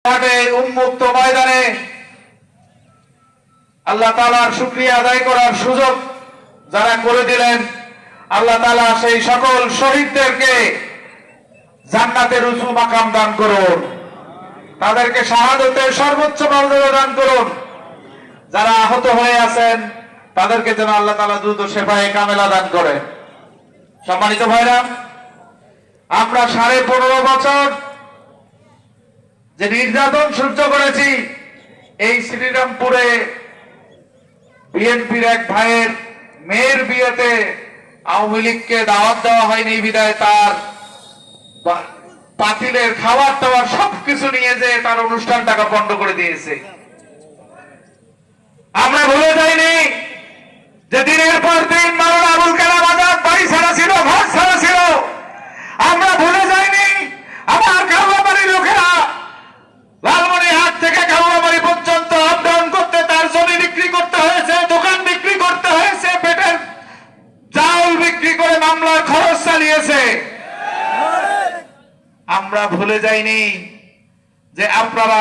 উন্মুক্ত ময়দানে আল্লাহ তাআলার শুকরিয়া আদায় করার সুযোগ যারা করে দিলেন, আল্লাহ তাআলা সেই সকল শহীদদেরকে জান্নাতের উঁচু মাকাম দান করুন, তাদেরকে শাহাদাতের সর্বোচ্চ মর্যাদা দান করুন। যারা আহত হয়ে আছেন তাদেরকে যেন আল্লাহ তাআলা দ্রুত শেফায়ে কামেলা দান করেন। সম্মানিত ভাইরা, আমরা 15.5 বছর যে নির্যাতন সহ্য করেছি, এই শ্রীরামপুরে বিএনপির এক ভাইয়ের মেয়ের বিয়েতে আওয়ামী লীগকে দাওয়াত দেওয়া হয়নি বিদায় তার পাতিলের খাবার টাবার সবকিছু নিয়ে যে তার অনুষ্ঠানটাকে বন্ধ করে দিয়েছে। আমরা ভুলে যাইনি যে দিনের পর দিন মাওলানা আবুল কালাম আজাদ বাড়ি ছাড়া ছিল, ঘর ছাড়া ছিল। আমরা ভুলে যাইনি আমার কাউরাবাড়ির লোকেরা লালমনিরহাট থেকে কাউরাবাড়ি পর্যন্ত আপ ডাউন করতে তার জমি বিক্রি করতে হয়েছে, দোকান বিক্রি করতে হয়েছে, পেটের চাউল বিক্রি করে মামলার খরচ চালিয়েছে। আমরা ভুলে যাইনি যে আপনারা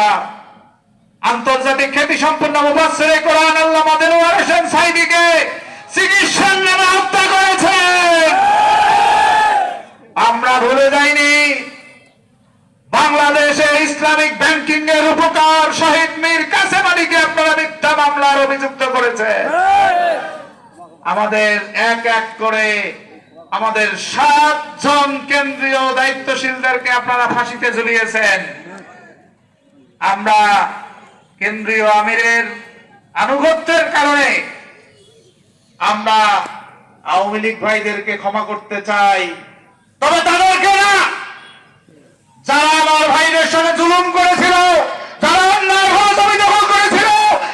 আন্তর্জাতিক খ্যাতি সম্পন্ন মুফাসসিরে কোরআন আল্লামা দেলোয়ার হোসেন সাঈদীকে চিকিৎসার নামে হত্যা করেছেন। আমরা ভুলে যাইনি বাংলাদেশে ইসলামিক ব্যাংকিং এর উপকার শহীদ মীর কাসেম আলীকে আপনারা মিথ্যা মামলার অভিযুক্ত করেছেন। আমাদের এক এক করে আমাদের 7 জন কেন্দ্রীয় দায়িত্বশীলদেরকে আপনারা ফাঁসিতে ঝুলিয়েছেন। আমরা কেন্দ্রীয় আমিরের আনুগত্যের কারণে আমরা আওয়ামী লীগ ভাইদেরকে ক্ষমা করতে চাই, তবে তাদেরকে না, যারা আমার ভাইদের সাথে জুলুম করেছিল, যারা অন্যায় জমি দখল করেছিল,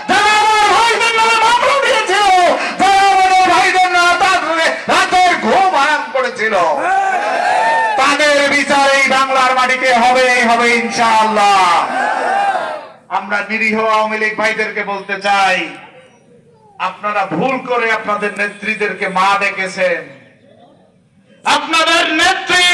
যারা আমার ভাইদের নামে মামলা দিয়েছিল, যারা আমাদের ভাইদের না রাতের ঘুম হারাম করেছিল, তাদের বিচার এই বাংলার মাটিতে হবে ইনশাআল্লাহ। আমরা নিরীহ আওয়ামী লীগ ভাইদেরকে বলতে চাই, আপনারা ভুল করে আপনাদের নেত্রীদেরকে মা ডেকেছেন। আপনাদের নেত্রী